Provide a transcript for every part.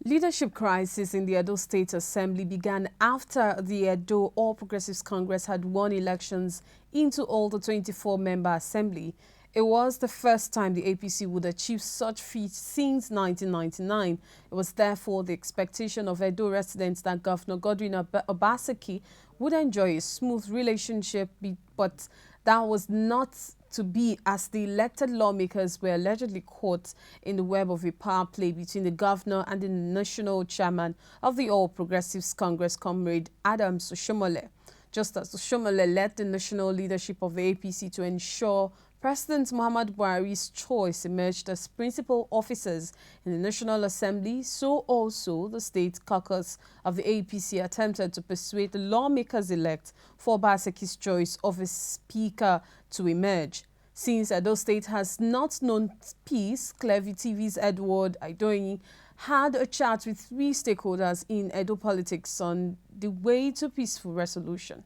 Leadership crisis in the Edo State Assembly began after the Edo All Progressives Congress had won elections into all the 24-member assembly. It was the first time the APC would achieve such feat since 1999. It was therefore the expectation of Edo residents that Governor Godwin Obaseki would enjoy a smooth relationship, but that was not to be, as the elected lawmakers were allegedly caught in the web of a power play between the governor and the national chairman of the All Progressives Congress, Comrade Adams Oshomole. Just as Oshomole led the national leadership of the APC to ensure President Muhammad Buhari's choice emerged as principal officers in the National Assembly, so also the state caucus of the APC attempted to persuade the lawmakers-elect for Obaseki's choice of a speaker to emerge. Since Edo State has not known peace, Clevy TV's Edward Aidoyin had a chat with three stakeholders in Edo politics on the way to peaceful resolution.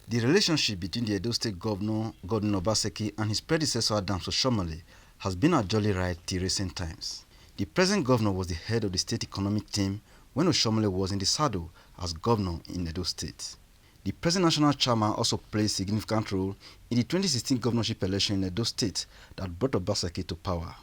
The relationship between the Edo State Governor Godwin Obaseki and his predecessor Adams Oshomole has been a jolly ride till recent times. The present governor was the head of the state economic team when Oshomole was in the saddle as governor in Edo State. The present national chairman also played a significant role in the 2016 governorship election in Edo State that brought Obaseki to power.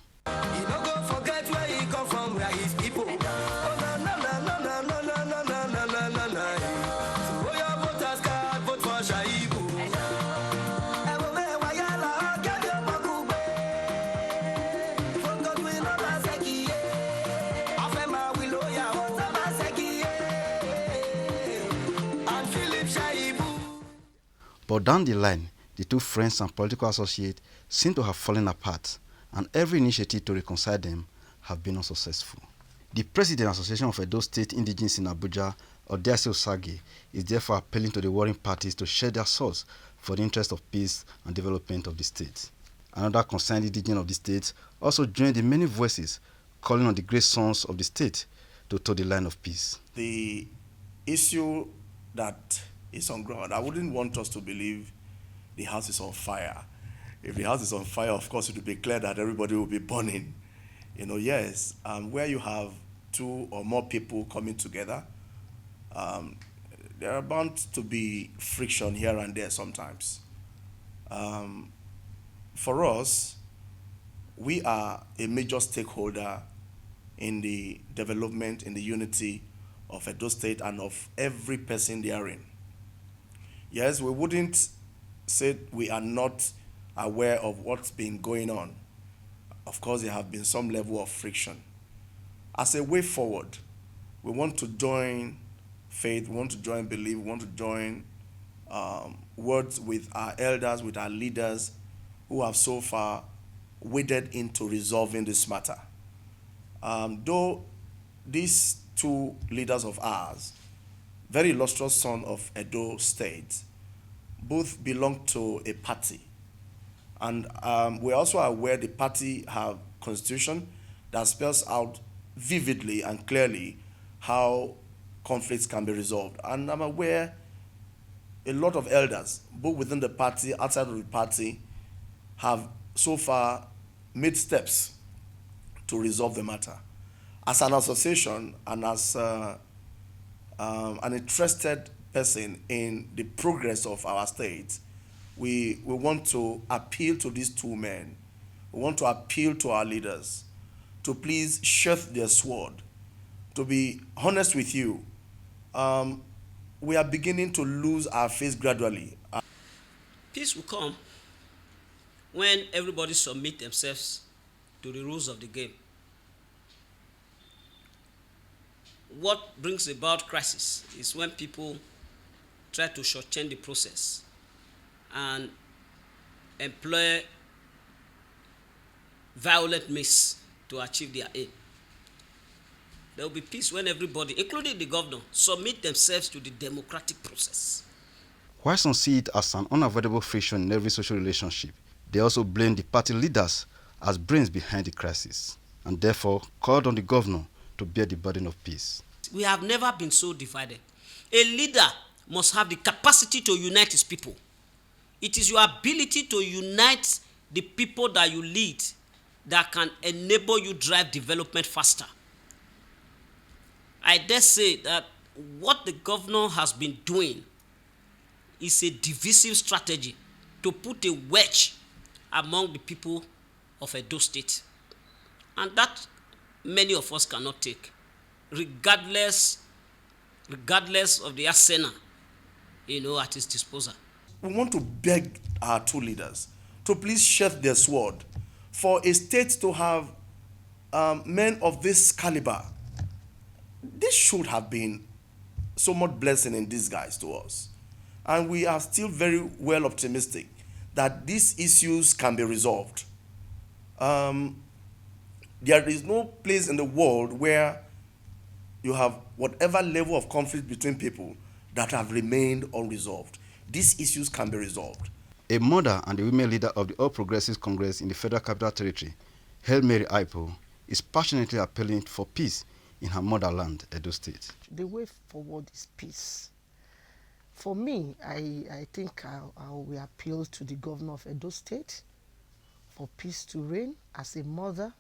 But down the line, the two friends and political associates seem to have fallen apart, and every initiative to reconcile them have been unsuccessful. The President Association of Edo State Indigenes in Abuja, Odiase Osage, is therefore appealing to the warring parties to share their swords for the interest of peace and development of the state. Another concerned indigene of the state also joined the many voices calling on the great sons of the state to toe the line of peace. The issue that is on ground, I wouldn't want us to believe the house is on fire. If the house is on fire, of course, it would be clear that everybody will be burning. Yes, where you have two or more people coming together, there are bound to be friction here and there sometimes. For us, we are a major stakeholder in the development, in the unity of Edo State and of every person therein. Yes, we wouldn't say we are not aware of what's been going on. Of course, there have been some level of friction. As a way forward, we want to join faith, we want to join belief, we want to join words with our elders, with our leaders who have so far waded into resolving this matter. Though these two leaders of ours, very illustrious son of Edo State, both belong to a party. And we're also aware the party have constitution that spells out vividly and clearly how conflicts can be resolved. And I'm aware a lot of elders, both within the party, outside of the party, have so far made steps to resolve the matter. As an association and as an interested person in the progress of our state, we want to appeal to these two men. We want to appeal to our leaders to please sheath their sword. To be honest with you, we are beginning to lose our faith gradually. Peace will come when everybody submit themselves to the rules of the game. What brings about crisis is when people try to shortchange the process and employ violent means to achieve their aim. There will be peace when everybody, including the governor, submit themselves to the democratic process. While some see it as an unavoidable friction in every social relationship, they also blame the party leaders as brains behind the crisis, and therefore called on the governor to bear the burden of peace. We have never been so divided. A leader must have the capacity to unite his people. It is your ability to unite the people that you lead that can enable you drive development faster. I dare say that what the governor has been doing is a divisive strategy to put a wedge among the people of Edo State. And that many of us cannot take, regardless of the arsenal, at his disposal. We want to beg our two leaders to please sheath their sword. For a state to have men of this caliber, this should have been so much blessing in disguise to us. And we are still very well optimistic that these issues can be resolved. There is no place in the world where you have whatever level of conflict between people that have remained unresolved. These issues can be resolved. A mother and the women leader of the All Progressives Congress in the Federal Capital Territory, Hail Mary Aipo, is passionately appealing for peace in her motherland, Edo State. The way forward is peace. For me, I think I will appeal to the governor of Edo State for peace to reign. As a mother,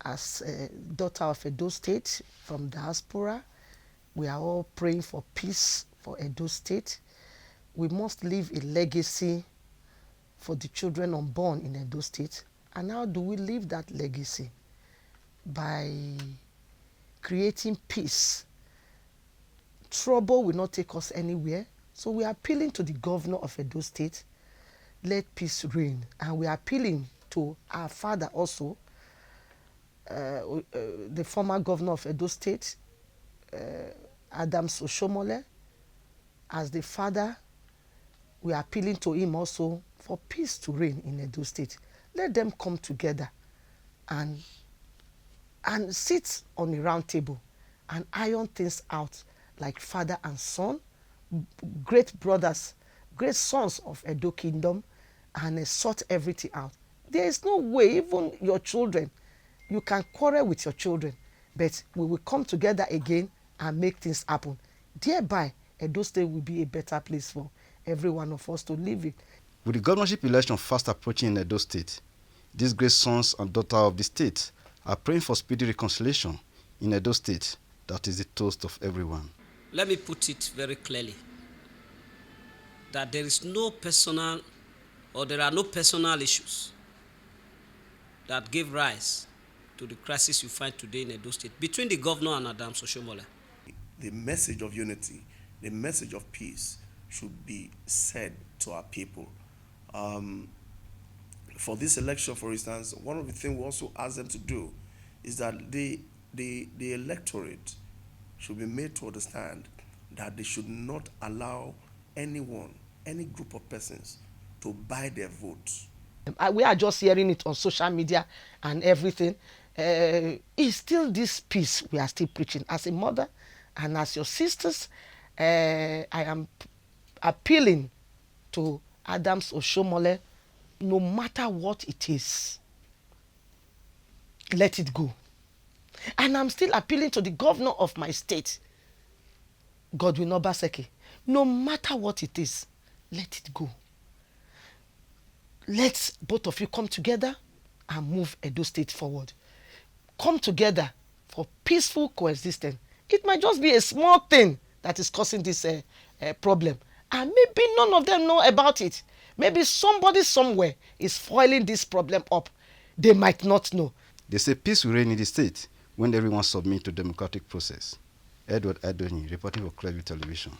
as a daughter of Edo State from diaspora, we are all praying for peace for Edo State. We must leave a legacy for the children unborn in Edo State. And how do we leave that legacy? By creating peace. Trouble will not take us anywhere. So we are appealing to the governor of Edo State, let peace reign. And we are appealing to our father also, the former governor of Edo State, Adams Oshomole, as the father. We are appealing to him also for peace to reign in Edo State. Let them come together and sit on a round table and iron things out like father and son, great brothers, great sons of Edo Kingdom, and sort everything out. There is no way, even your children, you can quarrel with your children, but we will come together again and make things happen. Thereby, Edo State will be a better place for every one of us to live in. With the governorship election fast approaching in Edo State, these great sons and daughters of the state are praying for speedy reconciliation in Edo State. That is the toast of everyone. Let me put it very clearly that there is no personal, or there are no personal issues that give rise to the crisis you find today in Edo State between the governor and Adams Oshomole. The message of unity, the message of peace should be said to our people. For this election, for instance, one of the things we also ask them to do is that the electorate should be made to understand that they should not allow anyone, any group of persons, to buy their votes. We are just hearing it on social media and everything. It's still this peace we are still preaching. As a mother and as your sisters, I am appealing to Adams Oshomole, no matter what it is, let it go. And I'm still appealing to the governor of my state, Godwin Obaseki, no matter what it is, let it go. Let's both of you come together and move Edo State forward. Come together for peaceful coexistence. It might just be a small thing that is causing this problem. And maybe none of them know about it. Maybe somebody somewhere is foiling this problem up. They might not know. They say peace will reign in the state when everyone submits to democratic process. Edward Adoni, reporting for Clearview Television.